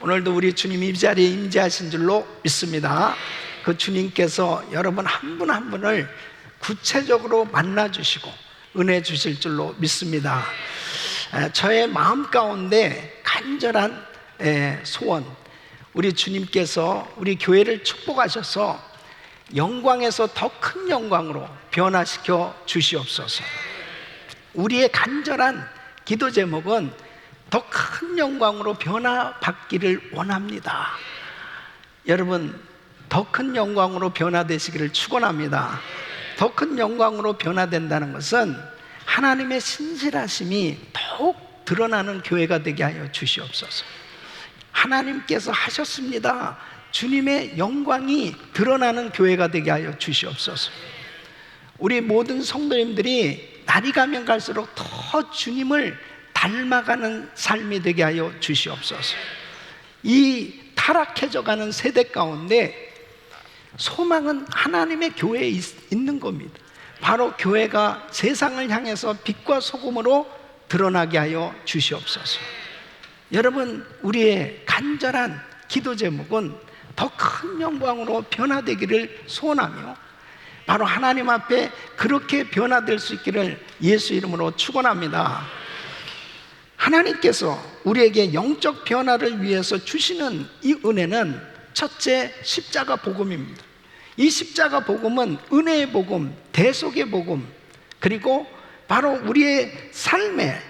오늘도 우리 주님이 이 자리에 임재하신 줄로 믿습니다. 그 주님께서 여러분 한 분 한 분을 구체적으로 만나주시고 은혜 주실 줄로 믿습니다. 저의 마음 가운데 간절한 소원, 우리 주님께서 우리 교회를 축복하셔서 영광에서 더 큰 영광으로 변화시켜 주시옵소서. 우리의 간절한 기도 제목은 더 큰 영광으로 변화받기를 원합니다. 여러분, 더 큰 영광으로 변화되시기를 축원합니다. 더 큰 영광으로 변화된다는 것은 하나님의 신실하심이 더욱 드러나는 교회가 되게 하여 주시옵소서. 하나님께서 하셨습니다. 주님의 영광이 드러나는 교회가 되게 하여 주시옵소서. 우리 모든 성도님들이 날이 가면 갈수록 더 주님을 닮아가는 삶이 되게 하여 주시옵소서. 이 타락해져가는 세대 가운데 소망은 하나님의 교회에 있는 겁니다. 바로 교회가 세상을 향해서 빛과 소금으로 드러나게 하여 주시옵소서. 여러분, 우리의 간절한 기도 제목은 더 큰 영광으로 변화되기를 소원하며 바로 하나님 앞에 그렇게 변화될 수 있기를 예수 이름으로 축원합니다. 하나님께서 우리에게 영적 변화를 위해서 주시는 이 은혜는 첫째, 십자가 복음입니다. 이 십자가 복음은 은혜의 복음, 대속의 복음, 그리고 바로 우리의 삶에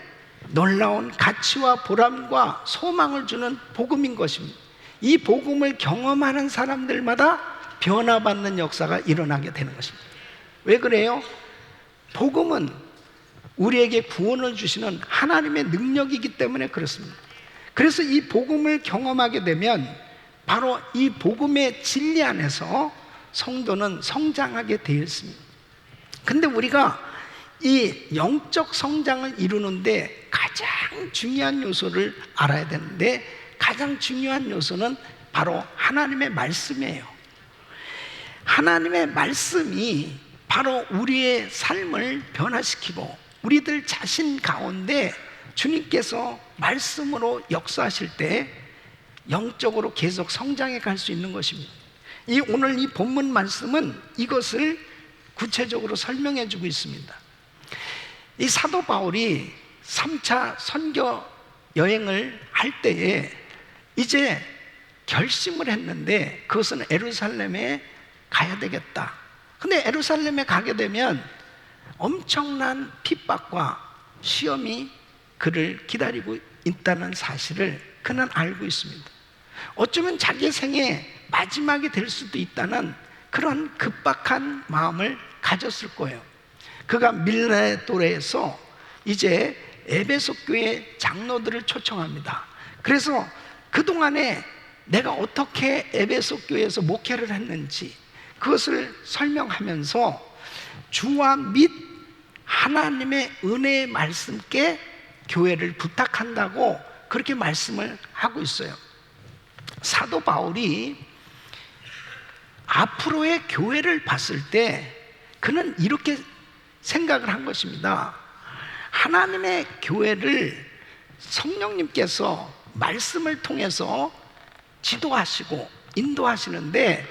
놀라운 가치와 보람과 소망을 주는 복음인 것입니다. 이 복음을 경험하는 사람들마다 변화받는 역사가 일어나게 되는 것입니다. 왜 그래요? 복음은 우리에게 구원을 주시는 하나님의 능력이기 때문에 그렇습니다. 그래서 이 복음을 경험하게 되면 바로 이 복음의 진리 안에서 성도는 성장하게 되어 있습니다. 근데 우리가 이 영적 성장을 이루는데 가장 중요한 요소를 알아야 되는데, 가장 중요한 요소는 바로 하나님의 말씀이에요. 하나님의 말씀이 바로 우리의 삶을 변화시키고 우리들 자신 가운데 주님께서 말씀으로 역사하실 때 영적으로 계속 성장해 갈 수 있는 것입니다. 오늘 이 본문 말씀은 이것을 구체적으로 설명해 주고 있습니다. 이 사도 바울이 3차 선교 여행을 할 때에 이제 결심을 했는데 그것은 예루살렘에 가야 되겠다. 근데 예루살렘에 가게 되면 엄청난 핍박과 시험이 그를 기다리고 있다는 사실을 그는 알고 있습니다. 어쩌면 자기 생의 마지막이 될 수도 있다는 그런 급박한 마음을 가졌을 거예요. 그가 밀레도에서 이제 에베소 교회 장로들을 초청합니다. 그래서 그동안에 내가 어떻게 에베소 교회에서 목회를 했는지 그것을 설명하면서 주와 및 하나님의 은혜의 말씀께 교회를 부탁한다고 그렇게 말씀을 하고 있어요. 사도 바울이 앞으로의 교회를 봤을 때 그는 이렇게 생각을 한 것입니다. 하나님의 교회를 성령님께서 말씀을 통해서 지도하시고 인도하시는데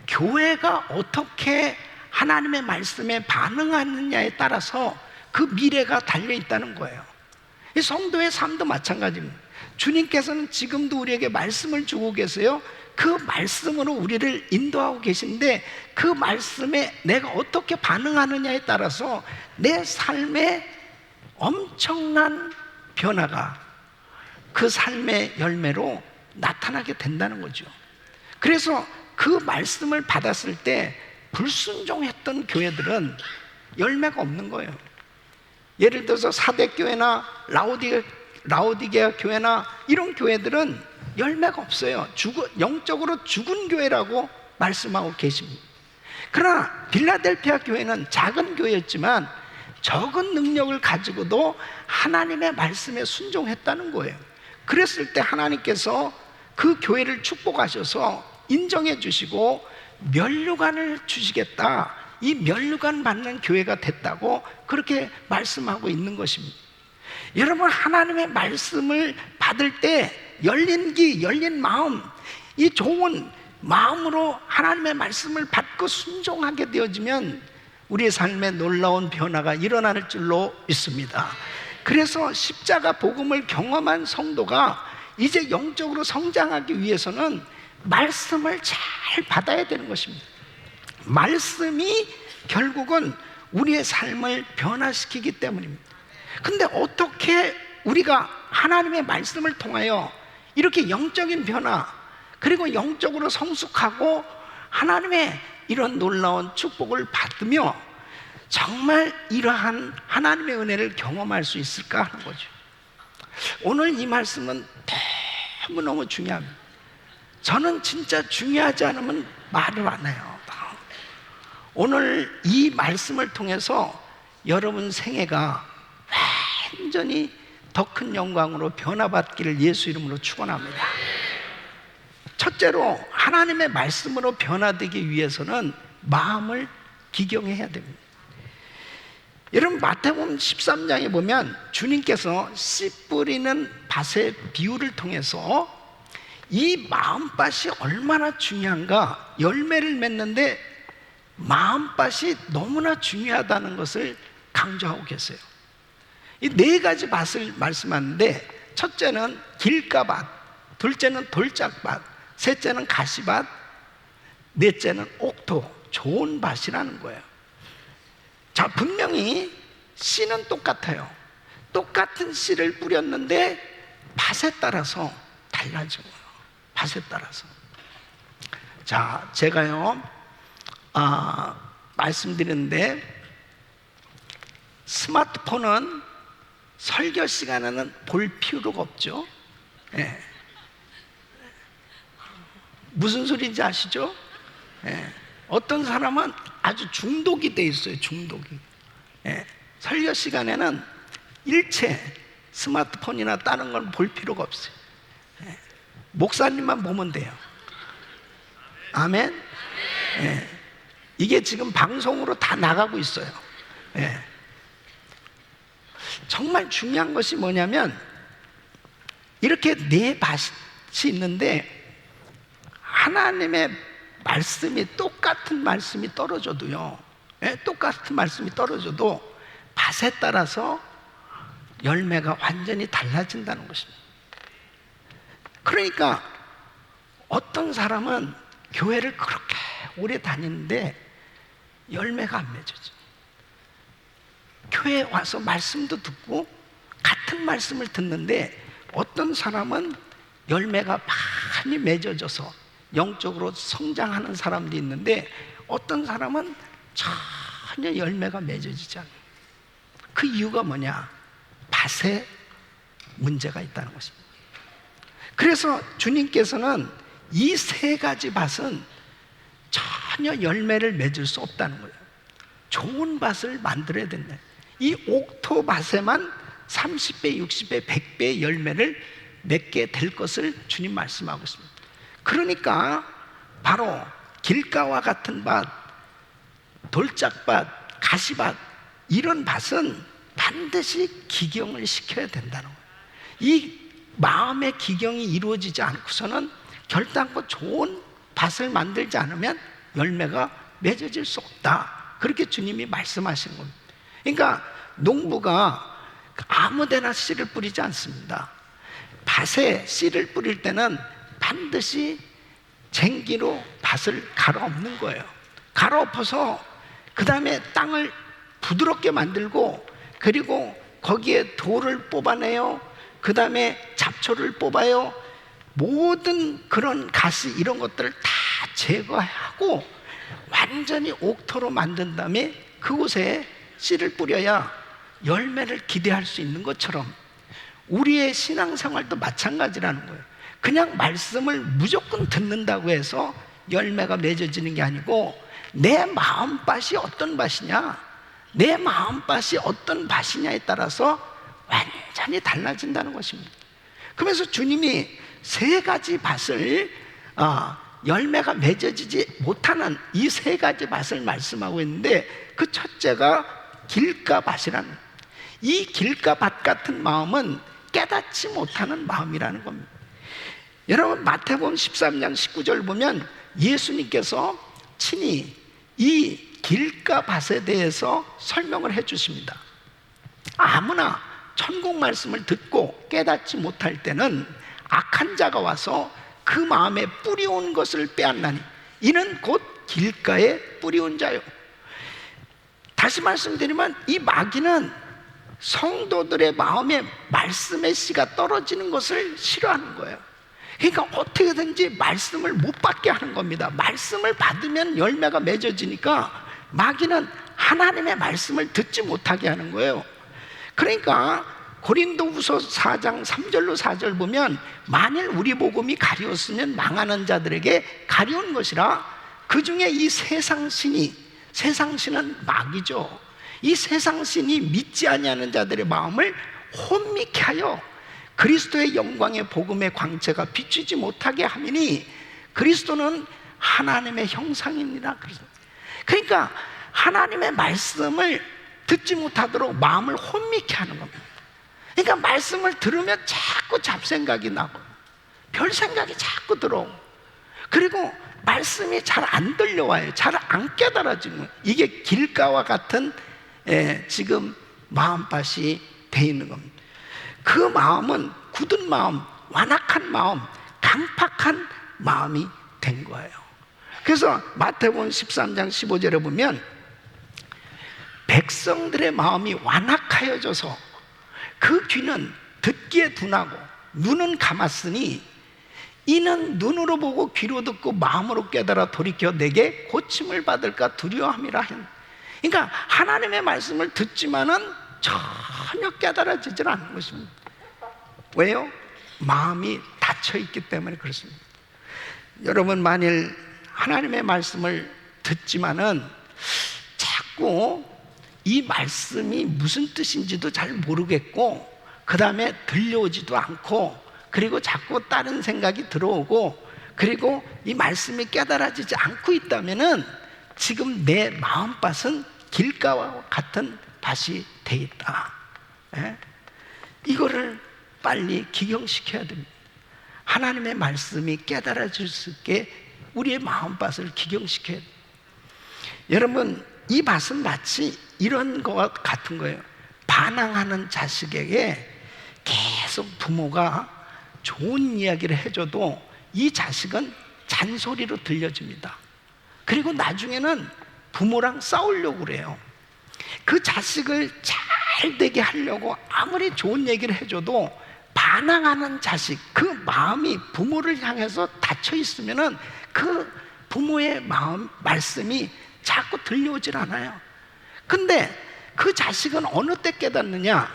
교회가 어떻게 하나님의 말씀에 반응하느냐에 따라서 그 미래가 달려있다는 거예요. 이 성도의 삶도 마찬가지입니다. 주님께서는 지금도 우리에게 말씀을 주고 계세요. 그 말씀으로 우리를 인도하고 계신데 그 말씀에 내가 어떻게 반응하느냐에 따라서 내 삶에 엄청난 변화가 그 삶의 열매로 나타나게 된다는 거죠. 그래서 그 말씀을 받았을 때 불순종했던 교회들은 열매가 없는 거예요. 예를 들어서 사대교회나 라오디게아 교회나 이런 교회들은 열매가 없어요. 영적으로 죽은 교회라고 말씀하고 계십니다. 그러나 빌라델피아 교회는 작은 교회였지만 적은 능력을 가지고도 하나님의 말씀에 순종했다는 거예요. 그랬을 때 하나님께서 그 교회를 축복하셔서 인정해 주시고 면류관을 주시겠다, 이 면류관 받는 교회가 됐다고 그렇게 말씀하고 있는 것입니다. 여러분, 하나님의 말씀을 받을 때 열린 귀, 열린 마음, 이 좋은 마음으로 하나님의 말씀을 받고 순종하게 되어지면 우리의 삶에 놀라운 변화가 일어날 줄로 믿습니다. 그래서 십자가 복음을 경험한 성도가 이제 영적으로 성장하기 위해서는 말씀을 잘 받아야 되는 것입니다. 말씀이 결국은 우리의 삶을 변화시키기 때문입니다. 근데 어떻게 우리가 하나님의 말씀을 통하여 이렇게 영적인 변화, 그리고 영적으로 성숙하고 하나님의 이런 놀라운 축복을 받으며 정말 이러한 하나님의 은혜를 경험할 수 있을까 하는 거죠. 오늘 이 말씀은 너무너무 중요합니다. 저는 진짜 중요하지 않으면 말을 안 해요. 오늘 이 말씀을 통해서 여러분 생애가 완전히 더 큰 영광으로 변화받기를 예수 이름으로 축원합니다. 첫째로 하나님의 말씀으로 변화되기 위해서는 마음을 기경해야 됩니다. 여러분 마태복음 13장에 보면 주님께서 씨 뿌리는 밭의 비유를 통해서 이 마음밭이 얼마나 중요한가, 열매를 맺는데 마음밭이 너무나 중요하다는 것을 강조하고 계세요. 이 네 가지 밭을 말씀하는데, 첫째는 길가밭, 둘째는 돌짝밭, 셋째는 가시밭, 넷째는 옥토, 좋은 밭이라는 거예요. 자, 분명히 씨는 똑같아요. 똑같은 씨를 뿌렸는데 밭에 따라서 달라진 거예요. 밭에 따라서. 자, 제가요 말씀드리는데, 스마트폰은 설교 시간에는 볼 필요가 없죠. 예. 무슨 소리인지 아시죠? 예. 어떤 사람은 아주 중독이 돼 있어요. 중독이. 예. 설교 시간에는 일체 스마트폰이나 다른 건 볼 필요가 없어요. 예. 목사님만 보면 돼요. 아멘. 예. 이게 지금 방송으로 다 나가고 있어요. 예. 정말 중요한 것이 뭐냐면, 이렇게 네 밭이 있는데 하나님의 말씀이, 똑같은 말씀이 떨어져도요, 예? 똑같은 말씀이 떨어져도 밭에 따라서 열매가 완전히 달라진다는 것입니다. 그러니까 어떤 사람은 교회를 그렇게 오래 다니는데 열매가 안 맺어져. 교회에 와서 말씀도 듣고 같은 말씀을 듣는데 어떤 사람은 열매가 많이 맺어져서 영적으로 성장하는 사람도 있는데 어떤 사람은 전혀 열매가 맺어지지 않아요. 그 이유가 뭐냐? 밭에 문제가 있다는 것입니다. 그래서 주님께서는 이 세 가지 밭은 전혀 열매를 맺을 수 없다는 거예요. 좋은 밭을 만들어야 된다. 이 옥토 밭에만 30배, 60배, 100배의 열매를 맺게 될 것을 주님 말씀하고 있습니다. 그러니까 바로 길가와 같은 밭, 돌짝밭, 가시밭, 이런 밭은 반드시 기경을 시켜야 된다는 거예요. 이 마음의 기경이 이루어지지 않고서는 결단코 좋은 밭을 만들지 않으면 열매가 맺어질 수 없다. 그렇게 주님이 말씀하시는 겁니다. 그러니까 농부가 아무데나 씨를 뿌리지 않습니다. 밭에 씨를 뿌릴 때는 반드시 쟁기로 밭을 갈아엎는 거예요. 갈아엎어서 그 다음에 땅을 부드럽게 만들고, 그리고 거기에 돌을 뽑아내요. 그 다음에 잡초를 뽑아요. 모든 그런 가시 이런 것들을 다 제거하고 완전히 옥토로 만든 다음에 그곳에 씨를 뿌려야 열매를 기대할 수 있는 것처럼 우리의 신앙생활도 마찬가지라는 거예요. 그냥 말씀을 무조건 듣는다고 해서 열매가 맺어지는 게 아니고, 내 마음밭이 어떤 밭이냐, 내 마음밭이 어떤 밭이냐에 따라서 완전히 달라진다는 것입니다. 그래서 주님이 세 가지 밭을 열매가 맺어지지 못하는 이 세 가지 밭을 말씀하고 있는데, 그 첫째가 길가밭이라는, 이 길가밭 같은 마음은 깨닫지 못하는 마음이라는 겁니다. 여러분 마태복음 13장 19절 보면 예수님께서 친히 이 길가 밭에 대해서 설명을 해 주십니다. 아무나 천국 말씀을 듣고 깨닫지 못할 때는 악한 자가 와서 그 마음에 뿌리온 것을 빼앗나니 이는 곧 길가에 뿌리온 자요. 다시 말씀드리면 이 마귀는 성도들의 마음에 말씀의 씨가 떨어지는 것을 싫어하는 거예요. 그러니까 어떻게든지 말씀을 못 받게 하는 겁니다. 말씀을 받으면 열매가 맺어지니까 마귀는 하나님의 말씀을 듣지 못하게 하는 거예요. 그러니까 고린도후서 4장 3절로 4절 보면 만일 우리 복음이 가리웠으면 망하는 자들에게 가리운 것이라. 그 중에 이 세상신은 마귀죠. 이 세상신이 믿지 아니하는 자들의 마음을 혼미케 하여 그리스도의 영광의 복음의 광채가 비추지 못하게 하미니 그리스도는 하나님의 형상입니다. 그러니까 하나님의 말씀을 듣지 못하도록 마음을 혼미케 하는 겁니다. 그러니까 말씀을 들으면 자꾸 잡생각이 나고 별 생각이 자꾸 들어오고, 그리고 말씀이 잘 안 들려와요. 잘 안 깨달아지는 거예요. 이게 길가와 같은 지금 마음밭이 돼 있는 겁니다. 그 마음은 굳은 마음, 완악한 마음, 강팍한 마음이 된 거예요. 그래서 마태복음 13장 15절에 보면 백성들의 마음이 완악하여져서 그 귀는 듣기에 둔하고 눈은 감았으니 이는 눈으로 보고 귀로 듣고 마음으로 깨달아 돌이켜 내게 고침을 받을까 두려워함이라. 그러니까 하나님의 말씀을 듣지만은 전혀 깨달아지질 않는 것입니다. 왜요? 마음이 닫혀있기 때문에 그렇습니다. 여러분 만일 하나님의 말씀을 듣지만은 자꾸 이 말씀이 무슨 뜻인지도 잘 모르겠고, 그 다음에 들려오지도 않고, 그리고 자꾸 다른 생각이 들어오고, 그리고 이 말씀이 깨달아지지 않고 있다면은 지금 내 마음밭은 길가와 같은 밭이 돼 있다. 이거를 빨리 기경시켜야 됩니다. 하나님의 말씀이 깨달아질 수 있게 우리의 마음밭을 기경시켜야 됩니다. 여러분 이 밭은 마치 이런 것 같은 거예요. 반항하는 자식에게 계속 부모가 좋은 이야기를 해줘도 이 자식은 잔소리로 들려집니다. 그리고 나중에는 부모랑 싸우려고 그래요. 그 자식을 잘 되게 하려고 아무리 좋은 얘기를 해줘도 반항하는 자식, 그 마음이 부모를 향해서 닫혀 있으면은 그 부모의 마음, 말씀이 자꾸 들려오질 않아요. 근데 그 자식은 어느 때 깨닫느냐?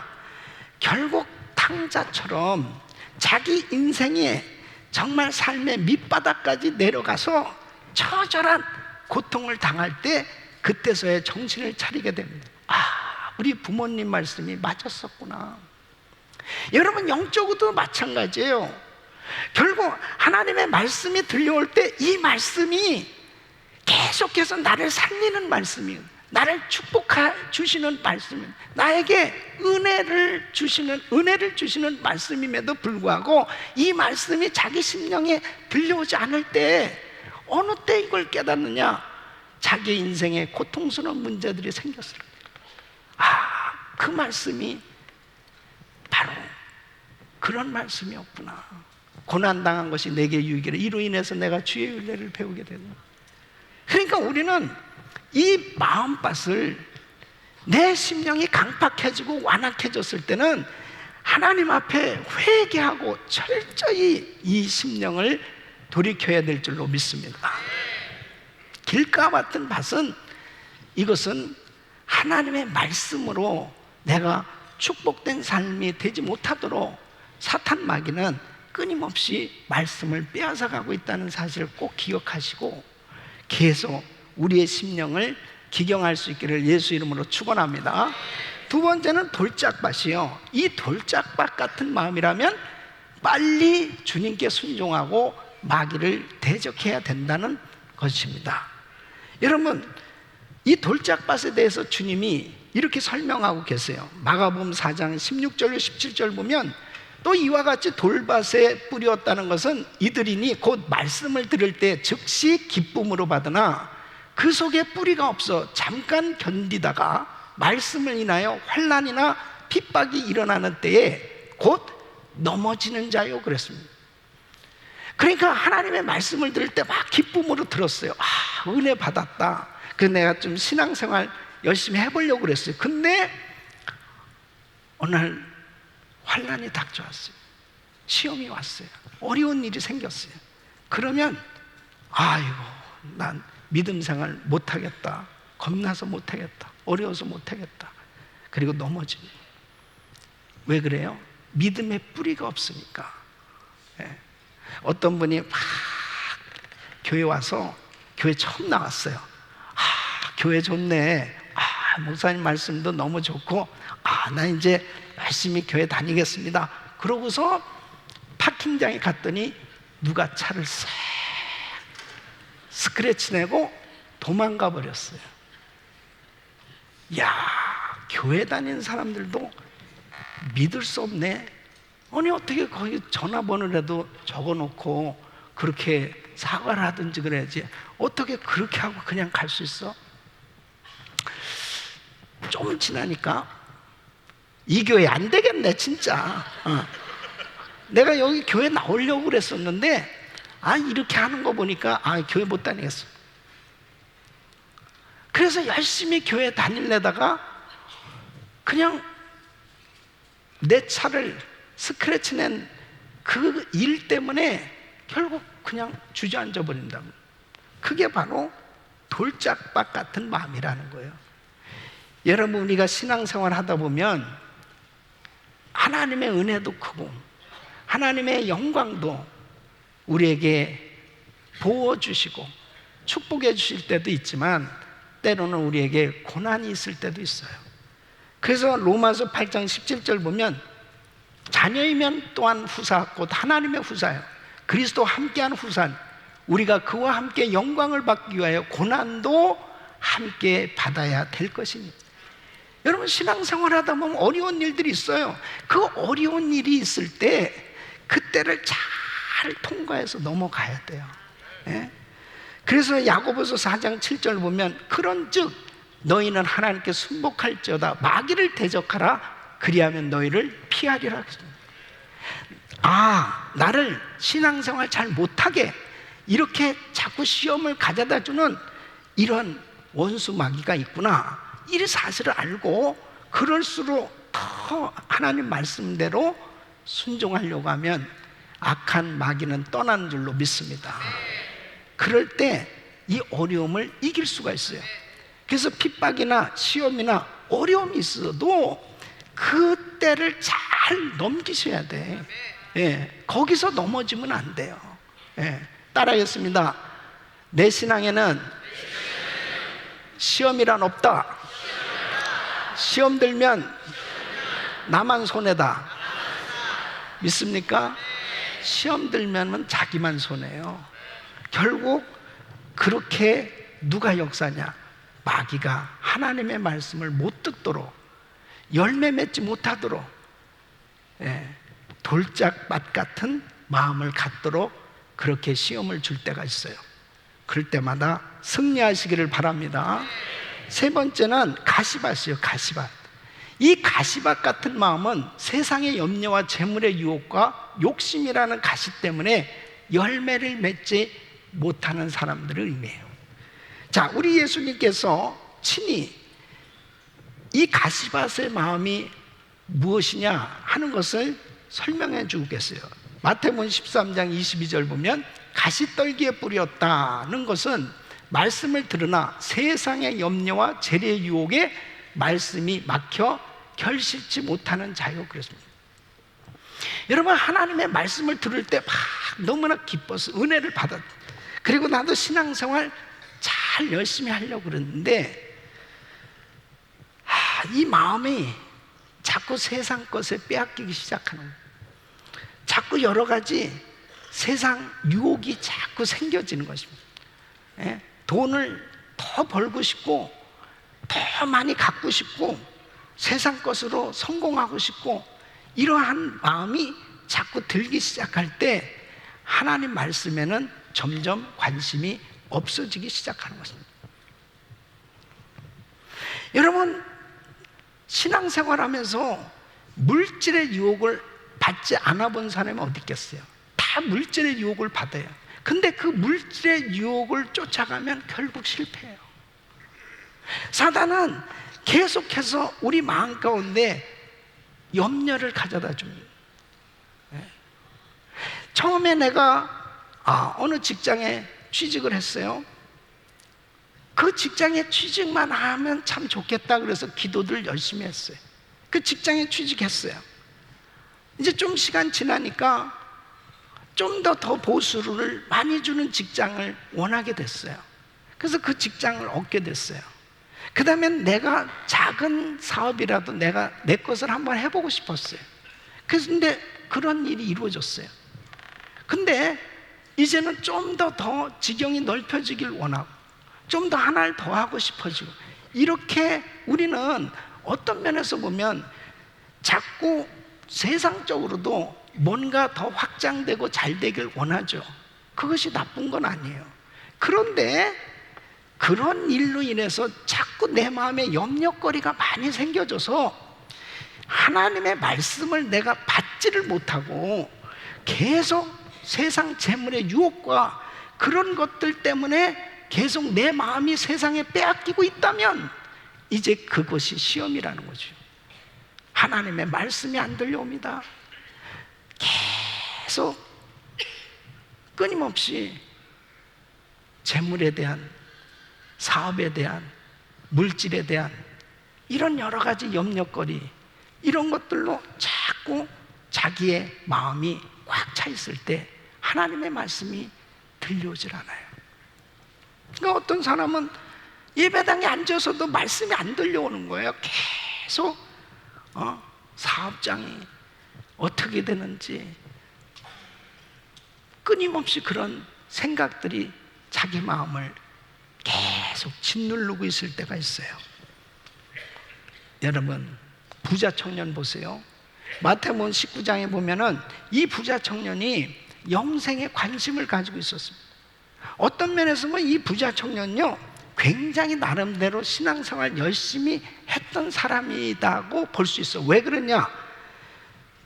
결국 탕자처럼 자기 인생에 정말 삶의 밑바닥까지 내려가서 처절한 고통을 당할 때 그때서야 정신을 차리게 됩니다. 아, 우리 부모님 말씀이 맞았었구나. 여러분 영적으로도 마찬가지예요. 결국 하나님의 말씀이 들려올 때 이 말씀이 계속해서 나를 살리는 말씀이에요. 나를 축복해 주시는 말씀이에요. 나에게 은혜를 주시는 말씀임에도 불구하고 이 말씀이 자기 심령에 들려오지 않을 때 어느 때 이걸 깨닫느냐? 자기 인생에 고통스러운 문제들이 생겼을 때, 아, 그 말씀이 바로 그런 말씀이었구나. 고난당한 것이 내게 유익이라. 이로 인해서 내가 주의 윤례를 배우게 되는. 그러니까 우리는 이 마음밭을, 내 심령이 강팍해지고 완악해졌을 때는 하나님 앞에 회개하고 철저히 이 심령을 돌이켜야 될 줄로 믿습니다. 길가 같은 밭은, 이것은 하나님의 말씀으로 내가 축복된 삶이 되지 못하도록 사탄 마귀는 끊임없이 말씀을 빼앗아 가고 있다는 사실을 꼭 기억하시고 계속 우리의 심령을 기경할 수 있기를 예수 이름으로 축원합니다. 두 번째는 돌짝밭이요. 이 돌짝밭 같은 마음이라면 빨리 주님께 순종하고 마귀를 대적해야 된다는 것입니다. 여러분, 이 돌짝밭에 대해서 주님이 이렇게 설명하고 계세요. 마가복음 4장 16절로 17절 보면 또 이와 같이 돌밭에 뿌렸다는 것은 이들이니 곧 말씀을 들을 때 즉시 기쁨으로 받으나 그 속에 뿌리가 없어 잠깐 견디다가 말씀을 인하여 환난이나 핍박이 일어나는 때에 곧 넘어지는 자요 그랬습니다. 그러니까 하나님의 말씀을 들을 때 막 기쁨으로 들었어요. 아, 은혜 받았다. 그래서 내가 좀 신앙생활 열심히 해보려고 그랬어요. 근데 어느 날 환난이 닥쳐왔어요. 시험이 왔어요. 어려운 일이 생겼어요. 그러면 아이고, 난 믿음 생활 못하겠다. 겁나서 못하겠다. 어려워서 못하겠다. 그리고 넘어집니다. 왜 그래요? 믿음의 뿌리가 없으니까. 예. 어떤 분이 막 교회 와서 교회 처음 나왔어요. 아, 교회 좋네. 아, 목사님 말씀도 너무 좋고, 아, 나 이제 열심히 교회 다니겠습니다. 그러고서 파킹장에 갔더니 누가 차를 싹 스크래치 내고 도망가 버렸어요. 야, 교회 다니는 사람들도 믿을 수 없네. 아니, 어떻게 거기 전화번호라도 적어놓고 그렇게 사과를 하든지 그래야지, 어떻게 그렇게 하고 그냥 갈 수 있어? 좀 지나니까 이 교회 안 되겠네 진짜. 내가 여기 교회 나오려고 그랬었는데 이렇게 하는 거 보니까 교회 못 다니겠어. 그래서 열심히 교회 다니려다가 그냥 내 차를 스크래치 낸 그 일 때문에 결국 그냥 주저앉아 버린다고. 그게 바로 돌짝밭 같은 마음이라는 거예요. 여러분, 우리가 신앙생활 하다 보면 하나님의 은혜도 크고 하나님의 영광도 우리에게 보호주시고 축복해 주실 때도 있지만 때로는 우리에게 고난이 있을 때도 있어요. 그래서 로마서 8장 17절 보면 자녀이면 또한 후사 곧 하나님의 후사요 그리스도와 함께한 후사는 우리가 그와 함께 영광을 받기 위하여 고난도 함께 받아야 될 것이니. 여러분, 신앙생활 하다 보면 어려운 일들이 있어요. 그 어려운 일이 있을 때 그때를 잘 통과해서 넘어가야 돼요. 예? 그래서 야고보서 4장 7절 보면 그런즉 너희는 하나님께 순복할지어다 마귀를 대적하라 그리하면 너희를 피하리라. 나를 신앙생활 잘 못하게 이렇게 자꾸 시험을 가져다 주는 이런 원수 마귀가 있구나, 이 사실을 알고 그럴수록 더 하나님 말씀대로 순종하려고 하면 악한 마귀는 떠나는 줄로 믿습니다. 그럴 때 이 어려움을 이길 수가 있어요. 그래서 핍박이나 시험이나 어려움이 있어도 그때를 잘 넘기셔야 돼. 예, 거기서 넘어지면 안 돼요. 예, 따라하겠습니다. 내 신앙에는 시험이란 없다. 시험 들면 나만 손해다. 믿습니까? 시험 들면 자기만 손해요. 결국 그렇게 누가 역사냐? 마귀가 하나님의 말씀을 못 듣도록, 열매 맺지 못하도록, 돌짝밭 같은 마음을 갖도록 그렇게 시험을 줄 때가 있어요. 그럴 때마다 승리하시기를 바랍니다. 세 번째는 가시밭이에요. 가시밭. 이 가시밭 같은 마음은 세상의 염려와 재물의 유혹과 욕심이라는 가시 때문에 열매를 맺지 못하는 사람들을 의미해요. 자, 우리 예수님께서 친히 이 가시밭의 마음이 무엇이냐 하는 것을 설명해 주고 계세요. 마태복음 13장 22절 보면 가시떨기에 뿌렸다는 것은 말씀을 들으나 세상의 염려와 재래의 유혹에 말씀이 막혀 결실치 못하는 자요 그랬습니다. 여러분, 하나님의 말씀을 들을 때 막 너무나 기뻐서 은혜를 받았. 그리고 나도 신앙생활 잘 열심히 하려고 그랬는데 이 마음이 자꾸 세상 것에 빼앗기기 시작하는 거예요. 자꾸 여러 가지 세상 유혹이 자꾸 생겨지는 것입니다. 돈을 더 벌고 싶고 더 많이 갖고 싶고 세상 것으로 성공하고 싶고 이러한 마음이 자꾸 들기 시작할 때 하나님 말씀에는 점점 관심이 없어지기 시작하는 것입니다. 여러분, 신앙생활하면서 물질의 유혹을 받지 않아 본 사람이 어디 있겠어요? 다 물질의 유혹을 받아요. 근데 그 물질의 유혹을 쫓아가면 결국 실패해요. 사단은 계속해서 우리 마음 가운데 염려를 가져다 줍니다. 처음에 내가 어느 직장에 취직을 했어요. 그 직장에 취직만 하면 참 좋겠다 그래서 기도들 열심히 했어요. 그 직장에 취직했어요. 이제 좀 시간 지나니까 좀 더 보수를 많이 주는 직장을 원하게 됐어요. 그래서 그 직장을 얻게 됐어요. 그 다음에 내가 작은 사업이라도 내가 내 것을 한번 해보고 싶었어요. 그래서 근데 그런 일이 이루어졌어요. 근데 이제는 좀 더 지경이 넓혀지길 원하고 좀 더 하나를 더 하고 싶어지고, 이렇게 우리는 어떤 면에서 보면 자꾸 세상적으로도 뭔가 더 확장되고 잘 되길 원하죠. 그것이 나쁜 건 아니에요. 그런데 그런 일로 인해서 자꾸 내 마음에 염려거리가 많이 생겨져서 하나님의 말씀을 내가 받지를 못하고 계속 세상 재물의 유혹과 그런 것들 때문에 계속 내 마음이 세상에 빼앗기고 있다면 이제 그것이 시험이라는 거죠. 하나님의 말씀이 안 들려옵니다. 계속 끊임없이 재물에 대한, 사업에 대한, 물질에 대한 이런 여러 가지 염려거리, 이런 것들로 자꾸 자기의 마음이 꽉 차 있을 때 하나님의 말씀이 들려오질 않아요. 그러니까 어떤 사람은 예배당에 앉아서도 말씀이 안 들려오는 거예요. 계속 사업장이 어떻게 되는지 끊임없이 그런 생각들이 자기 마음을 계속 짓누르고 있을 때가 있어요. 여러분, 부자 청년 보세요. 마태복음 19장에 보면은 이 부자 청년이 영생에 관심을 가지고 있었습니다. 어떤 면에서 보면 이 부자 청년요, 굉장히 나름대로 신앙생활 열심히 했던 사람이라고 볼 수 있어요. 왜 그러냐?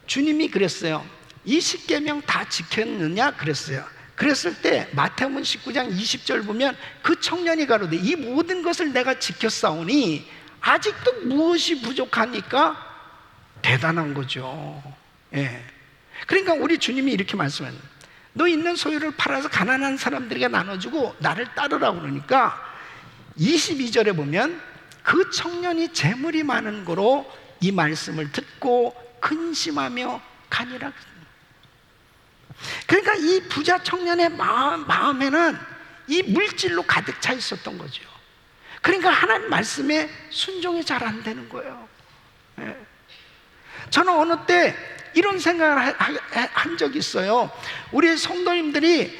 주님이 그랬어요. 이 10계명 다 지켰느냐? 그랬어요. 그랬을 때 마태복음 19장 20절 보면 그 청년이 가로되 이 모든 것을 내가 지켰사오니 아직도 무엇이 부족하니까? 대단한 거죠. 예. 그러니까 우리 주님이 이렇게 말씀해요. 너 있는 소유를 팔아서 가난한 사람들에게 나눠주고 나를 따르라고 그러니까 22절에 보면 그 청년이 재물이 많은 거로 이 말씀을 듣고 근심하며 가니라. 그러니까 이 부자 청년의 마음에는 이 물질로 가득 차 있었던 거죠. 그러니까 하나님 말씀에 순종이 잘 안 되는 거예요. 예. 저는 어느 때 이런 생각을 한 적이 있어요. 우리 성도님들이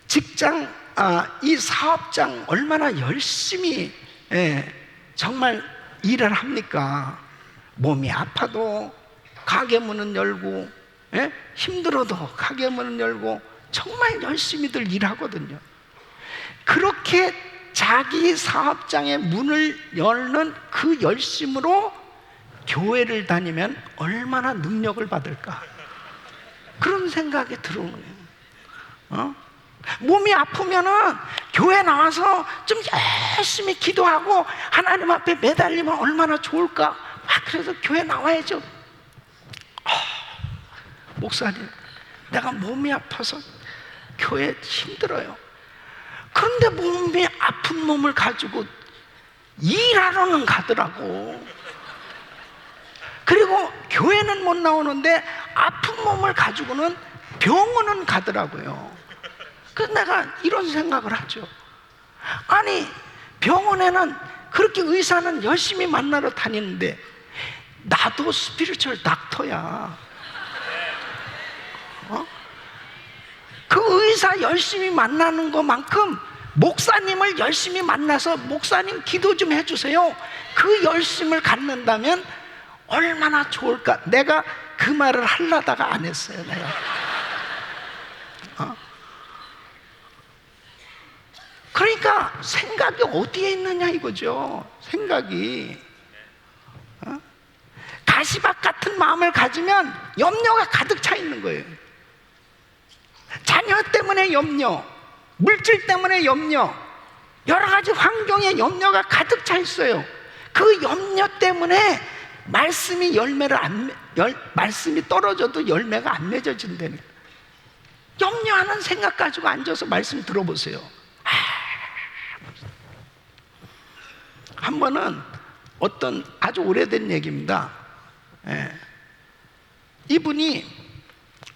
직장, 이 사업장 얼마나 열심히 정말 일을 합니까? 몸이 아파도 가게 문은 열고, 힘들어도 가게 문은 열고 정말 열심히들 일하거든요. 그렇게 자기 사업장의 문을 열는 그 열심으로 교회를 다니면 얼마나 능력을 받을까? 그런 생각이 들어오는 거예요. 몸이 아프면은 교회 나와서 좀 열심히 기도하고 하나님 앞에 매달리면 얼마나 좋을까? 그래서 교회 나와야죠. 목사님, 내가 몸이 아파서 교회 힘들어요. 그런데 몸이 아픈 몸을 가지고 일하러는 가더라고. 그리고 교회는 못 나오는데 아픈 몸을 가지고는 병원은 가더라고요. 그래서 내가 이런 생각을 하죠. 아니, 병원에는 그렇게 의사는 열심히 만나러 다니는데 나도 스피리추얼 닥터야. 그 의사 열심히 만나는 것만큼 목사님을 열심히 만나서 목사님 기도 좀 해주세요. 그 열심을 갖는다면 얼마나 좋을까? 내가 그 말을 하려다가 안 했어요, 내가. 그러니까 생각이 어디에 있느냐 이거죠. 생각이. 가시밭 같은 마음을 가지면 염려가 가득 차 있는 거예요. 자녀 때문에 염려, 물질 때문에 염려, 여러 가지 환경에 염려가 가득 차 있어요. 그 염려 때문에 말씀이 말씀이 떨어져도 열매가 안 맺어진다는. 염려하는 생각 가지고 앉아서 말씀 들어보세요. 한 번은 어떤 아주 오래된 얘기입니다. 이분이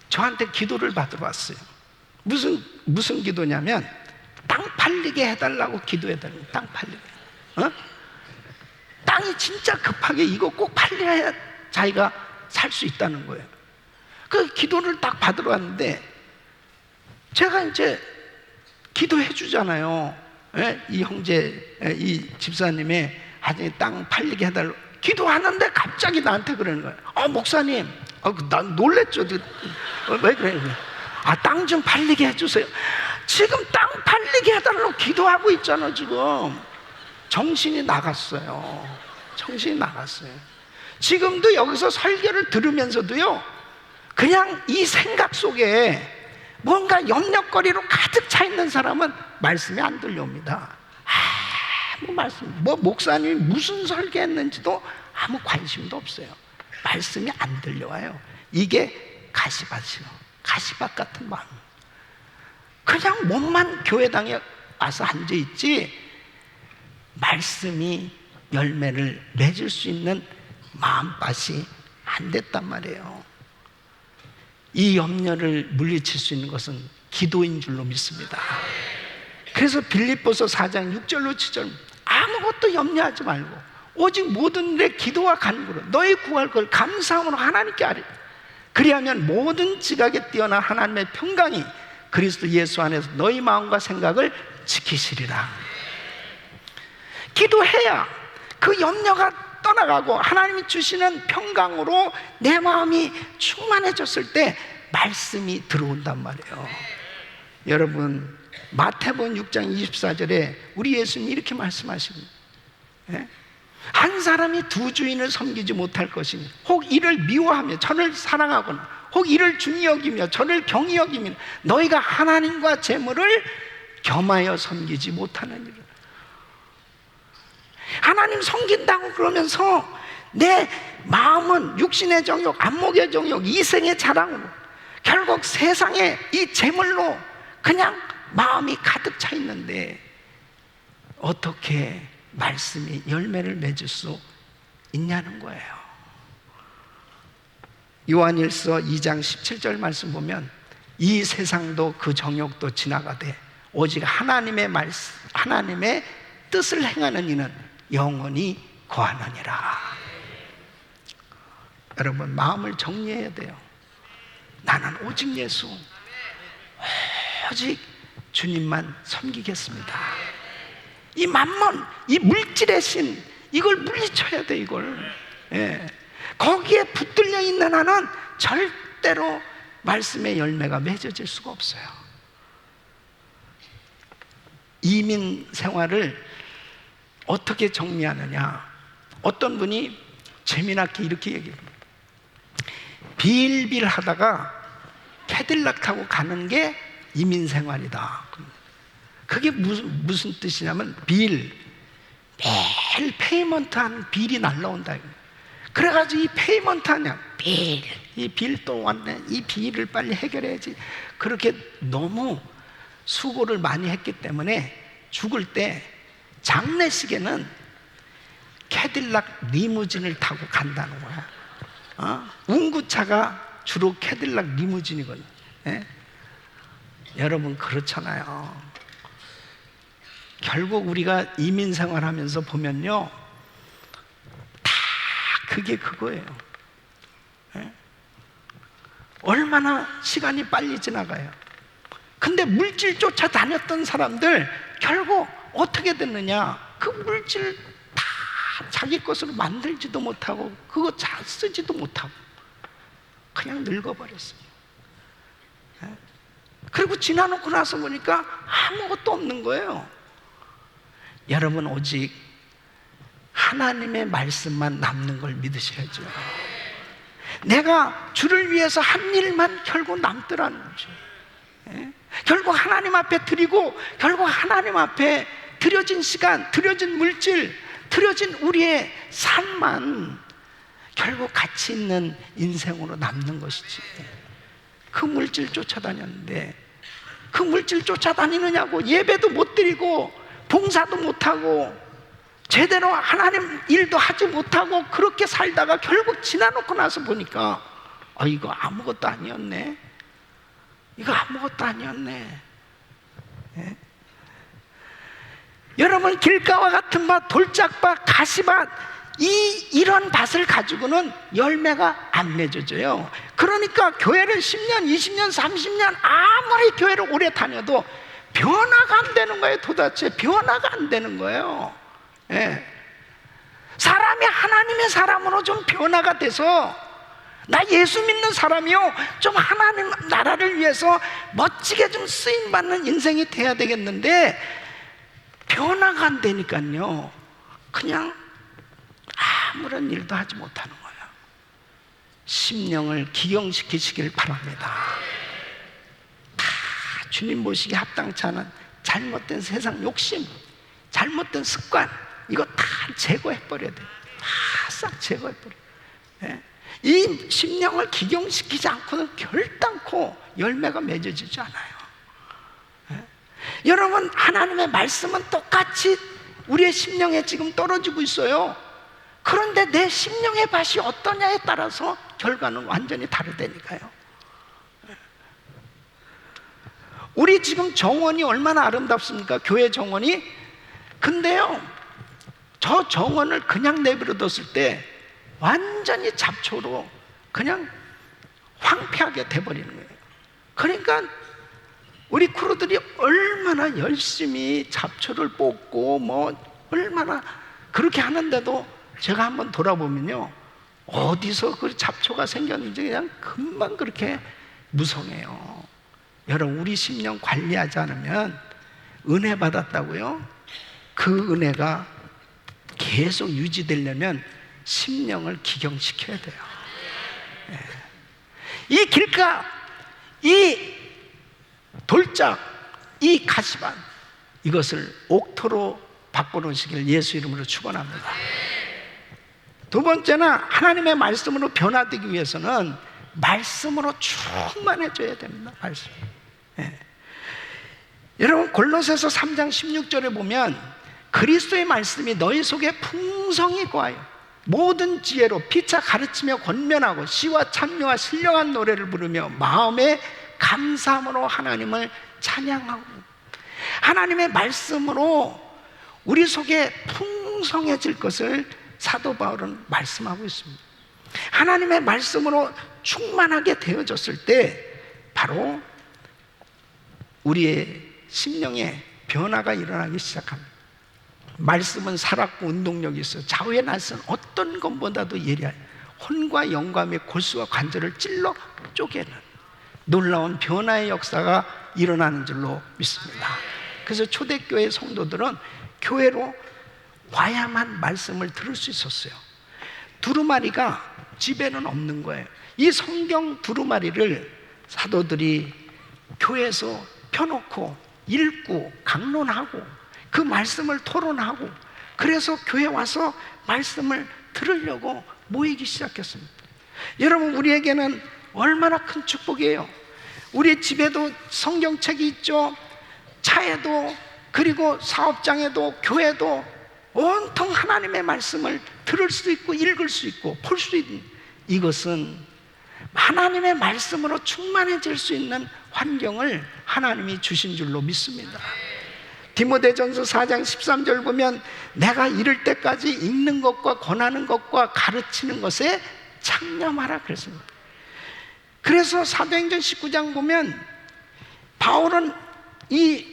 저한테 기도를 받으러 왔어요. 무슨 기도냐면 땅 팔리게 해달라고 기도해달라고. 땅 팔리게. 땅이 진짜 급하게 이거 꼭 팔려야 자기가 살 수 있다는 거예요. 그 기도를 딱 받으러 왔는데 제가 이제 기도해 주잖아요. 이 형제, 이 집사님의 아니 땅 팔리게 해달라고 기도하는데 갑자기 나한테 그러는 거예요. 목사님, 난 놀랬죠. 왜 그래요? 땅 좀 팔리게 해주세요. 지금 땅 팔리게 해달라고 기도하고 있잖아. 지금 정신이 나갔어요. 정신이 나갔어요. 지금도 여기서 설교를 들으면서도요, 그냥 이 생각 속에 뭔가 염려거리로 가득 차 있는 사람은 말씀이 안 들려옵니다. 목사님이 무슨 설교했는지도 아무 관심도 없어요. 말씀이 안 들려와요. 이게 가시밭이요. 가시밭 같은 마음. 그냥 몸만 교회당에 와서 앉아있지 말씀이 열매를 맺을 수 있는 마음밭이 안 됐단 말이에요. 이 염려를 물리칠 수 있는 것은 기도인 줄로 믿습니다. 그래서 빌립보서 4장 6절로 7절 아무것도 염려하지 말고 오직 모든 일에 기도와 간구로 너희 구할 걸 감사함으로 하나님께 아뢰. 그리하면 모든 지각에 뛰어난 하나님의 평강이 그리스도 예수 안에서 너희 마음과 생각을 지키시리라. 기도해야 그 염려가 떠나가고 하나님이 주시는 평강으로 내 마음이 충만해졌을 때 말씀이 들어온단 말이에요. 여러분, 마태복음 6장 24절에 우리 예수님이 이렇게 말씀하십니다. 한 사람이 두 주인을 섬기지 못할 것이니 혹 이를 미워하며 저를 사랑하거나 혹 이를 중히 여기며 저를 경히 여기며 너희가 하나님과 재물을 겸하여 섬기지 못하느니라. 하나님 섬긴다고 그러면서 내 마음은 육신의 정욕, 안목의 정욕, 이생의 자랑으로 결국 세상의 이 재물로 그냥 마음이 가득 차 있는데 어떻게 말씀이 열매를 맺을 수 있냐는 거예요. 요한일서 2장 17절 말씀 보면 이 세상도 그 정욕도 지나가되 오직 하나님의 말씀, 하나님의 뜻을 행하는 이는 영원히 거하느니라. 여러분, 마음을 정리해야 돼요. 나는 오직 예수, 오직 주님만 섬기겠습니다. 이 만몬, 이 물질의 신, 이걸 물리쳐야 돼. 이걸 거기에 붙들려 있는 한은 절대로 말씀의 열매가 맺어질 수가 없어요. 이민 생활을 어떻게 정리하느냐? 어떤 분이 재미나게 이렇게 얘기합니다. 빌빌 하다가 캐딜락 타고 가는 게 이민 생활이다. 그게 무슨 뜻이냐면 매일 페이먼트 하는 빌이 날라온다. 그래가지고 이 페이먼트 하냐, 이 빌 또 왔네, 이 빌을 빨리 해결해야지. 그렇게 너무 수고를 많이 했기 때문에 죽을 때 장례식에는 캐딜락 리무진을 타고 간다는 거야. 운구차가 주로 캐딜락 리무진이거든요. 여러분, 그렇잖아요. 결국 우리가 이민 생활하면서 보면요, 다 그게 그거예요. 얼마나 시간이 빨리 지나가요. 근데 물질 쫓아 다녔던 사람들 결국 어떻게 됐느냐? 그 물질 다 자기 것으로 만들지도 못하고 그거 잘 쓰지도 못하고 그냥 늙어버렸어요. 그리고 지나놓고 나서 보니까 아무것도 없는 거예요. 여러분, 오직 하나님의 말씀만 남는 걸 믿으셔야죠. 내가 주를 위해서 한 일만 결국 남더라는 거죠. 결국 하나님 앞에 드리고, 결국 하나님 앞에 드려진 시간, 드려진 물질, 드려진 우리의 삶만 결국 가치 있는 인생으로 남는 것이지. 그 물질 쫓아다녔는데, 그 물질 쫓아다니느냐고 예배도 못 드리고 봉사도 못하고 제대로 하나님 일도 하지 못하고 그렇게 살다가 결국 지나놓고 나서 보니까 이거 아무것도 아니었네. 이거 아무것도 아니었네. 예? 여러분, 길가와 같은 밭, 돌짝밭, 가시밭, 이런 밭을 가지고는 열매가 안 맺어져요. 그러니까 교회를 10년, 20년, 30년 아무리 교회를 오래 다녀도 변화가 안 되는 거예요. 도대체 변화가 안 되는 거예요. 예. 사람이 하나님의 사람으로 좀 변화가 돼서, 나 예수 믿는 사람이요, 좀 하나님 나라를 위해서 멋지게 좀 쓰임받는 인생이 돼야 되겠는데 변화가 안 되니까요, 그냥 아무런 일도 하지 못하는 거예요. 심령을 기경시키시길 바랍니다. 다 주님 모시기 합당치 않은 잘못된 세상 욕심, 잘못된 습관, 이거 다 제거해버려야 돼요. 다 싹 제거해버려요. 예? 이 심령을 기경시키지 않고는 결단코 열매가 맺어지지 않아요. 예? 여러분, 하나님의 말씀은 똑같이 우리의 심령에 지금 떨어지고 있어요. 그런데 내 심령의 밭이 어떠냐에 따라서 결과는 완전히 다르다니까요. 우리 지금 정원이 얼마나 아름답습니까? 교회 정원이. 근데요, 저 정원을 그냥 내버려뒀을 때 완전히 잡초로 그냥 황폐하게 돼버리는 거예요. 그러니까 우리 크루들이 얼마나 열심히 잡초를 뽑고 뭐 얼마나 그렇게 하는데도 제가 한번 돌아보면요, 어디서 그 잡초가 생겼는지 그냥 금방 그렇게 무성해요. 여러분, 우리 심령 관리하지 않으면 은혜 받았다고요? 그 은혜가 계속 유지되려면 심령을 기경시켜야 돼요. 예. 이 길가, 이 돌짝, 이 가시밭, 이것을 옥토로 바꿔놓으시길 예수 이름으로 축원합니다. 두 번째는 하나님의 말씀으로 변화되기 위해서는 말씀으로 충만해져야 됩니다. 말씀. 예. 여러분, 골로새서 3장 16절에 보면 그리스도의 말씀이 너희 속에 풍성히 거하여 모든 지혜로 피차 가르치며 권면하고 시와 찬미와 신령한 노래를 부르며 마음에 감사함으로 하나님을 찬양하고, 하나님의 말씀으로 우리 속에 풍성해질 것을 사도 바울은 말씀하고 있습니다. 하나님의 말씀으로 충만하게 되어졌을 때 바로 우리의 심령에 변화가 일어나기 시작합니다. 말씀은 살았고 운동력이 있어요. 좌우의 날선 어떤 것보다도 예리하여 혼과 영감의 골수와 관절을 찔러 쪼개는 놀라운 변화의 역사가 일어나는 줄로 믿습니다. 그래서 초대교회 성도들은 교회로 와야만 말씀을 들을 수 있었어요. 두루마리가 집에는 없는 거예요. 이 성경 두루마리를 사도들이 교회에서 펴놓고 읽고 강론하고 그 말씀을 토론하고, 그래서 교회 와서 말씀을 들으려고 모이기 시작했습니다. 여러분, 우리에게는 얼마나 큰 축복이에요. 우리 집에도 성경책이 있죠. 차에도, 그리고 사업장에도, 교회도 온통 하나님의 말씀을 들을 수 있고 읽을 수 있고 볼 수 있는, 이것은 하나님의 말씀으로 충만해질 수 있는 환경을 하나님이 주신 줄로 믿습니다. 디모데전서 4장 13절 보면 내가 이를 때까지 읽는 것과 권하는 것과 가르치는 것에 창념하라 그랬습니다. 그래서 사도행전 19장 보면 바울은 이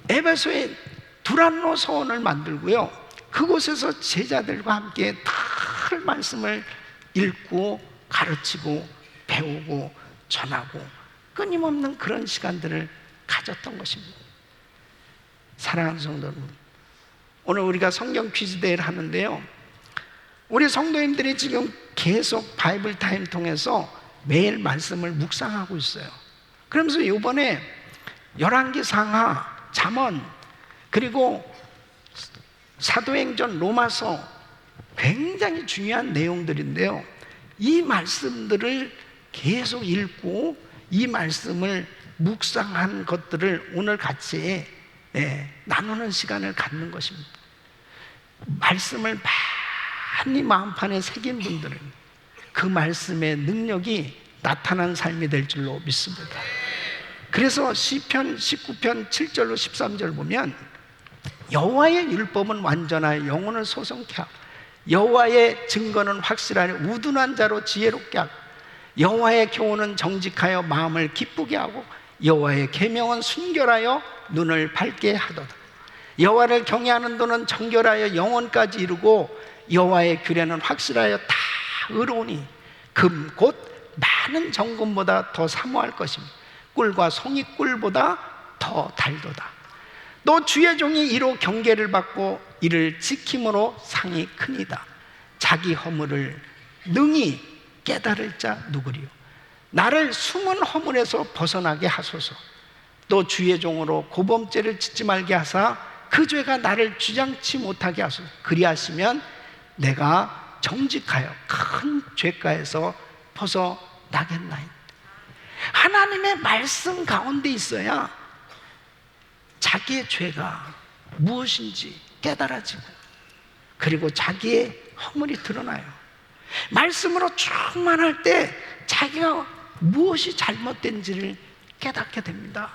에베소에 두란노 서원을 만들고요, 그곳에서 제자들과 함께 다 말씀을 읽고 가르치고 배우고 전하고 끊임없는 그런 시간들을 가졌던 것입니다. 사랑하는 성도 여러분, 오늘 우리가 성경 퀴즈 대회를 하는데요, 우리 성도님들이 지금 계속 바이블 타임 통해서 매일 말씀을 묵상하고 있어요. 그러면서 이번에 열왕기 상하, 잠언, 그리고 사도행전, 로마서 굉장히 중요한 내용들인데요, 이 말씀들을 계속 읽고 이 말씀을 묵상한 것들을 오늘 같이 나누는 시간을 갖는 것입니다. 말씀을 많이 마음판에 새긴 분들은 그 말씀의 능력이 나타난 삶이 될 줄로 믿습니다. 그래서 시편 19편 7절로 13절 보면 여호와의 율법은 완전하여 영혼을 소성케 하고 여호와의 증거는 확실하여 우둔한 자로 지혜롭게 하고 여호와의 교훈은 정직하여 마음을 기쁘게 하고 여호와의 계명은 순결하여 눈을 밝게 하도다. 여호와를 경외하는 도는 정결하여 영혼까지 이루고 여호와의 규례는 확실하여 다 의로우니 금 곧 많은 정금보다 더 사모할 것입니다. 꿀과 송이꿀보다 더 달도다. 또 주의 종이 이로 경계를 받고 이를 지킴으로 상이 크니이다. 자기 허물을 능히 깨달을 자 누구리요? 나를 숨은 허물에서 벗어나게 하소서. 또 주의 종으로 고범죄를 짓지 말게 하사 그 죄가 나를 주장치 못하게 하소서. 그리하시면 내가 정직하여 큰 죄가에서 벗어나겠나이다. 하나님의 말씀 가운데 있어야 자기의 죄가 무엇인지 깨달아지고 그리고 자기의 허물이 드러나요. 말씀으로 충만할 때 자기가 무엇이 잘못된지를 깨닫게 됩니다.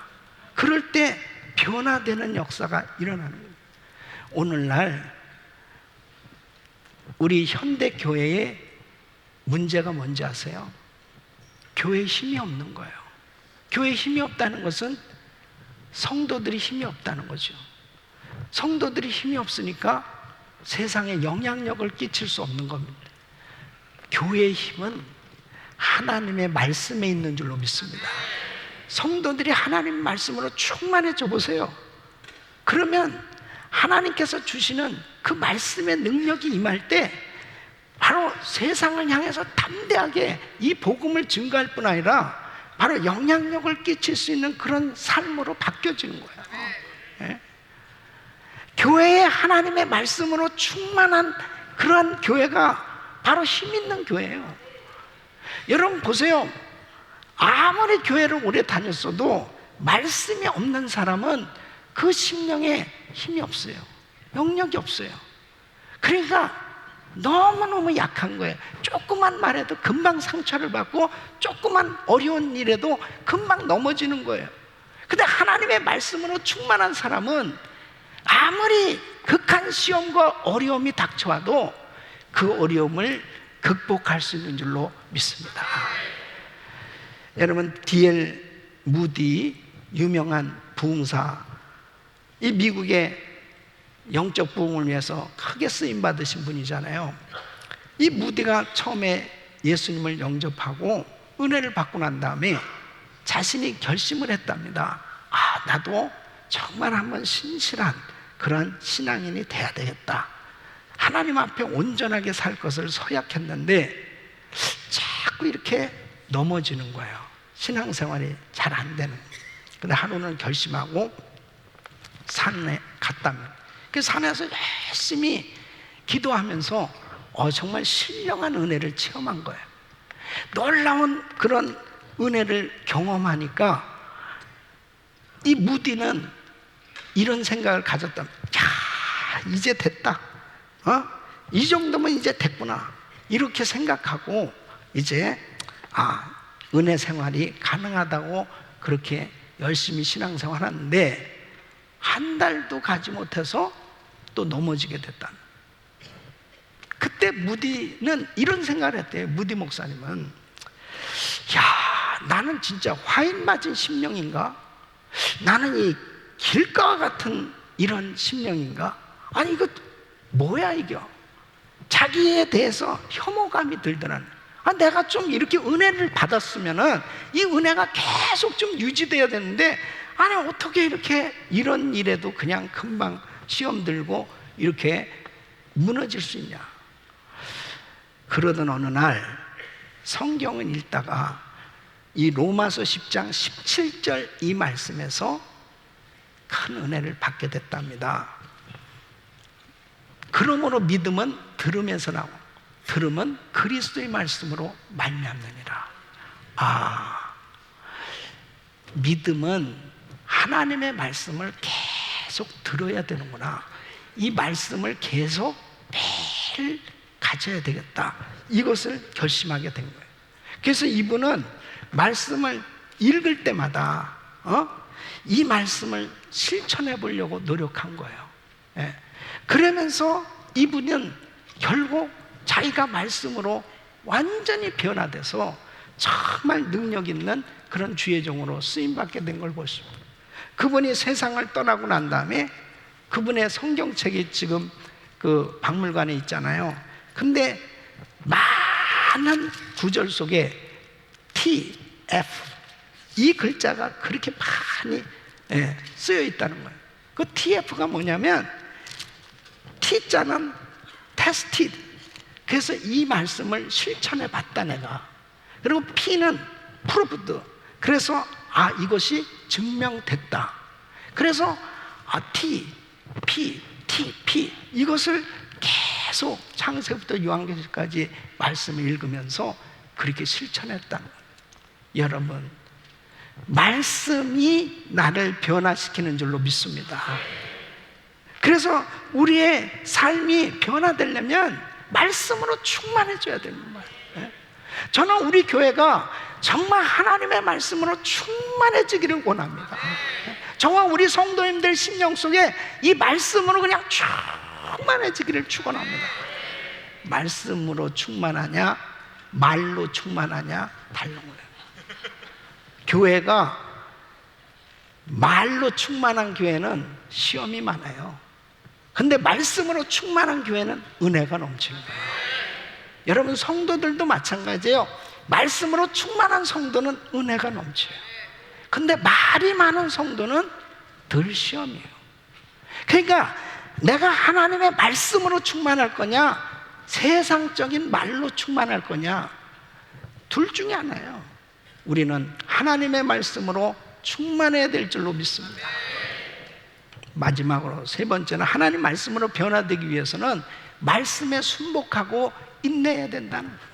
그럴 때 변화되는 역사가 일어나는 거예요. 오늘날 우리 현대 교회의 문제가 뭔지 아세요? 교회에 힘이 없는 거예요. 교회에 힘이 없다는 것은 성도들이 힘이 없다는 거죠. 성도들이 힘이 없으니까 세상에 영향력을 끼칠 수 없는 겁니다. 교회의 힘은 하나님의 말씀에 있는 줄로 믿습니다. 성도들이 하나님 말씀으로 충만해져 보세요. 그러면 하나님께서 주시는 그 말씀의 능력이 임할 때 바로 세상을 향해서 담대하게 이 복음을 증거할 뿐 아니라 바로 영향력을 끼칠 수 있는 그런 삶으로 바뀌어지는 거예요. 네? 교회에 하나님의 말씀으로 충만한 그런 교회가 바로 힘 있는 교회예요. 여러분 보세요. 아무리 교회를 오래 다녔어도 말씀이 없는 사람은 그 심령에 힘이 없어요. 영역이 없어요. 그러니까 너무너무 약한 거예요. 조그만 말에도 금방 상처를 받고 조그만 어려운 일에도 금방 넘어지는 거예요. 근데 하나님의 말씀으로 충만한 사람은 아무리 극한 시험과 어려움이 닥쳐와도 그 어려움을 극복할 수 있는 줄로 믿습니다. 여러분, D.L. 무디, 유명한 부흥사, 이 미국의 영적 부흥을 위해서 크게 쓰임 받으신 분이잖아요. 이 무디가 처음에 예수님을 영접하고 은혜를 받고 난 다음에 자신이 결심을 했답니다. 아, 나도 정말 한번 신실한 그런 신앙인이 돼야 되겠다. 하나님 앞에 온전하게 살 것을 서약했는데 자꾸 이렇게 넘어지는 거예요. 신앙생활이 잘 안 되는. 근데 하루는 결심하고 산에 갔답니다. 그 산에서 열심히 기도하면서 정말 신령한 은혜를 체험한 거예요. 놀라운 그런 은혜를 경험하니까 이 무디는 이런 생각을 가졌답니다. 야, 이제 됐다. 이 정도면 이제 됐구나. 이렇게 생각하고 이제 은혜 생활이 가능하다고 그렇게 열심히 신앙생활 하는데 한 달도 가지 못해서 또 넘어지게 됐다. 그때 무디는 이런 생각을 했대요. 무디 목사님은, 야, 나는 진짜 화인 맞은 심령인가? 나는 이 길가와 같은 이런 심령인가? 아니 이거 뭐야 이게? 자기에 대해서 혐오감이 들더라는. 내가 좀 이렇게 은혜를 받았으면은 이 은혜가 계속 좀 유지돼야 되는데, 아니 어떻게 이렇게 이런 일에도 그냥 금방 시험 들고 이렇게 무너질 수 있냐. 그러던 어느 날 성경을 읽다가 이 로마서 10장 17절 이 말씀에서 큰 은혜를 받게 됐답니다. 그러므로 믿음은 들음에서 나오고 들음은 그리스도의 말씀으로 말미암느니라. 믿음은 하나님의 말씀을 계속 들어야 되는구나. 이 말씀을 계속 매일 가져야 되겠다. 이것을 결심하게 된 거예요. 그래서 이분은 말씀을 읽을 때마다 이 말씀을 실천해 보려고 노력한 거예요. 그러면서 이분은 결국 자기가 말씀으로 완전히 변화돼서 정말 능력 있는 그런 주의 종으로 쓰임받게 된 걸 볼 수 있습니다. 그분이 세상을 떠나고 난 다음에 그분의 성경책이 지금 그 박물관에 있잖아요. 근데 많은 구절 속에 TF 이 글자가 그렇게 많이 쓰여 있다는 거예요. 그 TF가 뭐냐면 T자는 tested, 그래서 이 말씀을 실천해 봤다 내가. 그리고 P는 proved, 그래서 이것이 증명됐다. 그래서 T, P, T, P 이것을 계속 창세부터 요한계시까지 말씀을 읽으면서 그렇게 실천했다는 거예요. 여러분, 말씀이 나를 변화시키는 줄로 믿습니다. 그래서 우리의 삶이 변화되려면 말씀으로 충만해져야 되는 거예요. 저는 우리 교회가 정말 하나님의 말씀으로 충만해지기를 원합니다. 정말 우리 성도님들 심령 속에 이 말씀으로 그냥 충만해지기를 축원합니다. 말씀으로 충만하냐 말로 충만하냐 다른 거예요. 교회가 말로 충만한 교회는 시험이 많아요. 근데 말씀으로 충만한 교회는 은혜가 넘치는 거예요. 여러분, 성도들도 마찬가지예요. 말씀으로 충만한 성도는 은혜가 넘쳐요. 근데 말이 많은 성도는 덜 시험이에요. 그러니까 내가 하나님의 말씀으로 충만할 거냐, 세상적인 말로 충만할 거냐, 둘 중에 하나예요. 우리는 하나님의 말씀으로 충만해야 될 줄로 믿습니다. 마지막으로 세 번째는 하나님 말씀으로 변화되기 위해서는 말씀에 순복하고 인내해야 된다는 거예요.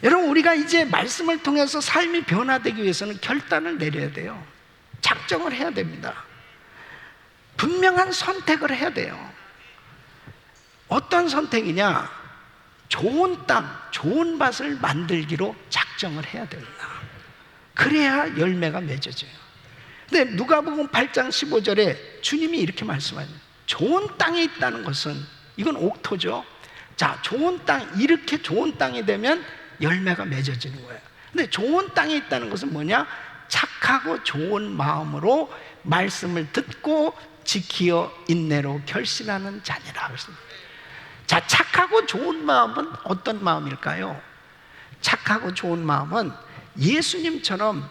여러분, 우리가 이제 말씀을 통해서 삶이 변화되기 위해서는 결단을 내려야 돼요. 작정을 해야 됩니다. 분명한 선택을 해야 돼요. 어떤 선택이냐? 좋은 땅, 좋은 밭을 만들기로 작정을 해야 됩니다. 그래야 열매가 맺어져요. 근데 누가복음 8장 15절에 주님이 이렇게 말씀하죠. 좋은 땅에 있다는 것은, 이건 옥토죠. 자, 좋은 땅, 이렇게 좋은 땅이 되면 열매가 맺어지는 거예요. 근데 좋은 땅에 있다는 것은 뭐냐? 착하고 좋은 마음으로 말씀을 듣고 지키어 인내로 결신하는 자니라. 자, 착하고 좋은 마음은 어떤 마음일까요? 착하고 좋은 마음은 예수님처럼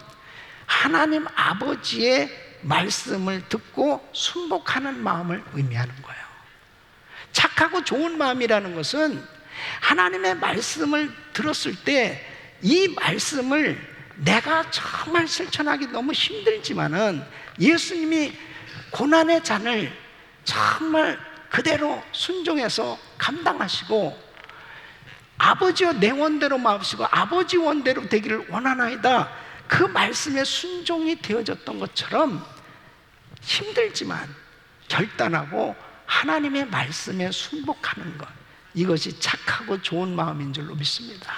하나님 아버지의 말씀을 듣고 순복하는 마음을 의미하는 거예요. 착하고 좋은 마음이라는 것은 하나님의 말씀을 들었을 때 이 말씀을 내가 정말 실천하기 너무 힘들지만은 예수님이 고난의 잔을 정말 그대로 순종해서 감당하시고 아버지와 내 원대로 마옵시고 아버지 원대로 되기를 원하나이다, 그 말씀에 순종이 되어졌던 것처럼 힘들지만 결단하고 하나님의 말씀에 순복하는 것, 이것이 착하고 좋은 마음인 줄로 믿습니다.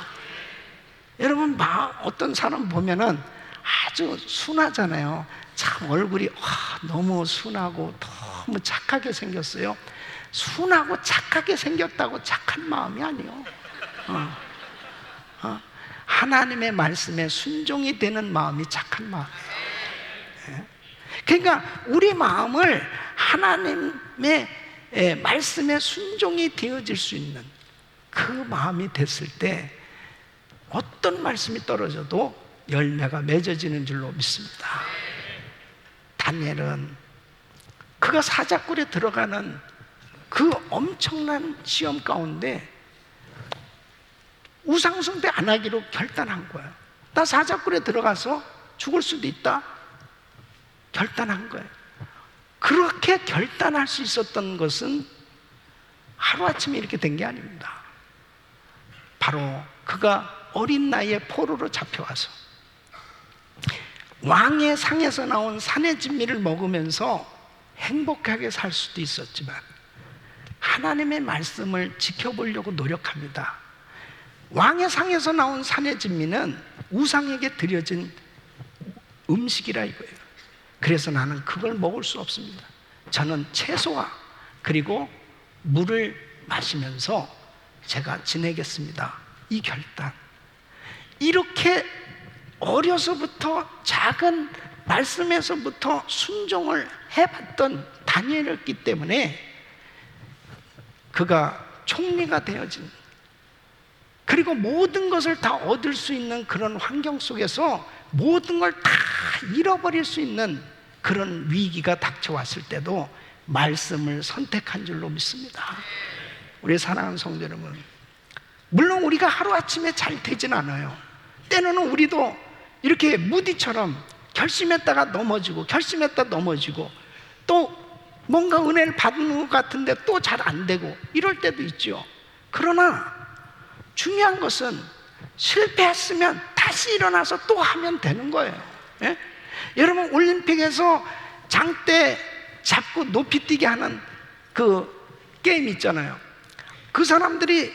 여러분, 어떤 사람 보면은 아주 순하잖아요. 참 얼굴이 너무 순하고 너무 착하게 생겼어요. 순하고 착하게 생겼다고 착한 마음이 아니에요. 하나님의 말씀에 순종이 되는 마음이 착한 마음이에요. 그러니까 우리 마음을 하나님의 말씀에 순종이 되어질 수 있는 그 마음이 됐을 때 어떤 말씀이 떨어져도 열매가 맺어지는 줄로 믿습니다. 다니엘은 그가 사자굴에 들어가는 그 엄청난 시험 가운데 우상숭배 안 하기로 결단한 거예요. 나 사자굴에 들어가서 죽을 수도 있다 결단한 거예요. 그렇게 결단할 수 있었던 것은 하루아침에 이렇게 된 게 아닙니다. 바로 그가 어린 나이에 포로로 잡혀와서 왕의 상에서 나온 산의 진미를 먹으면서 행복하게 살 수도 있었지만 하나님의 말씀을 지켜보려고 노력합니다. 왕의 상에서 나온 산의 진미는 우상에게 드려진 음식이라 이거예요. 그래서 나는 그걸 먹을 수 없습니다. 저는 채소와 그리고 물을 마시면서 제가 지내겠습니다. 이 결단. 이렇게 어려서부터 작은 말씀에서부터 순종을 해봤던 다니엘이었기 때문에 그가 총리가 되어진, 그리고 모든 것을 다 얻을 수 있는 그런 환경 속에서 모든 걸 다 잃어버릴 수 있는 그런 위기가 닥쳐왔을 때도 말씀을 선택한 줄로 믿습니다. 우리 사랑하는 성도 여러분, 물론 우리가 하루아침에 잘 되진 않아요. 때로는 우리도 이렇게 무디처럼 결심했다가 넘어지고 결심했다 넘어지고 또 뭔가 은혜를 받는 것 같은데 또 잘 안 되고 이럴 때도 있죠. 그러나 중요한 것은 실패했으면 다시 일어나서 또 하면 되는 거예요. 예? 여러분, 올림픽에서 장대 잡고 높이 뛰게 하는 그 게임 있잖아요. 그 사람들이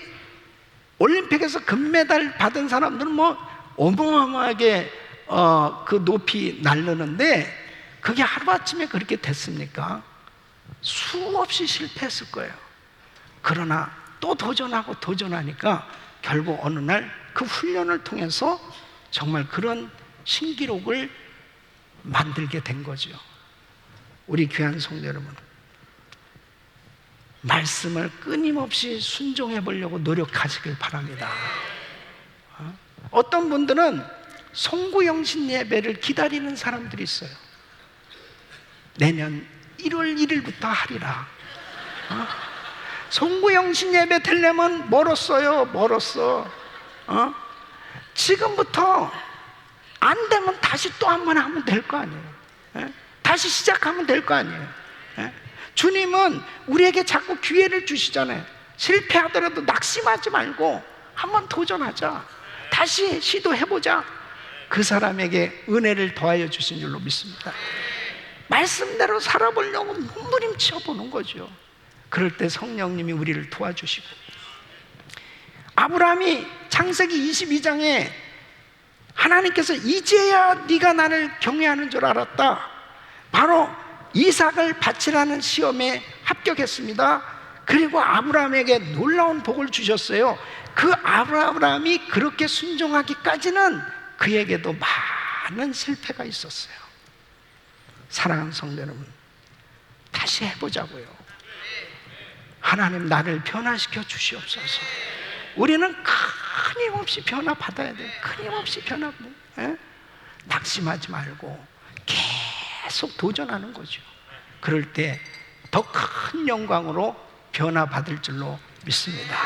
올림픽에서 금메달 받은 사람들은 뭐 어마어마하게 그 높이 날르는데 그게 하루아침에 그렇게 됐습니까? 수없이 실패했을 거예요. 그러나 또 도전하고 도전하니까 결국 어느 날 그 훈련을 통해서 정말 그런 신기록을 만들게 된 거죠. 우리 귀한 성도 여러분, 말씀을 끊임없이 순종해 보려고 노력하시길 바랍니다. 어떤 분들은 송구영신 예배를 기다리는 사람들이 있어요. 내년 1월 1일부터 하리라. 송구영신 예배 되려면 멀었어요. 멀었어. 지금부터 안 되면 다시 또 한 번 하면 될 거 아니에요. 다시 시작하면 될 거 아니에요. 주님은 우리에게 자꾸 기회를 주시잖아요. 실패하더라도 낙심하지 말고 한번 도전하자. 다시 시도해보자. 그 사람에게 은혜를 더하여 주신 줄로 믿습니다. 말씀대로 살아보려고 몸부림쳐 보는 거죠. 그럴 때 성령님이 우리를 도와주시고, 아브라함이 창세기 22장에 하나님께서 이제야 네가 나를 경외하는 줄 알았다. 바로 이삭을 바치라는 시험에 합격했습니다. 그리고 아브라함에게 놀라운 복을 주셨어요. 그 아브라함이 그렇게 순종하기까지는 그에게도 많은 실패가 있었어요. 사랑하는 성도 여러분, 다시 해보자고요. 하나님, 나를 변화시켜 주시옵소서. 우리는 끊임없이 변화받아야 돼요. 끊임없이 낙심하지 말고 계속 도전하는 거죠. 그럴 때 더 큰 영광으로 변화받을 줄로 믿습니다.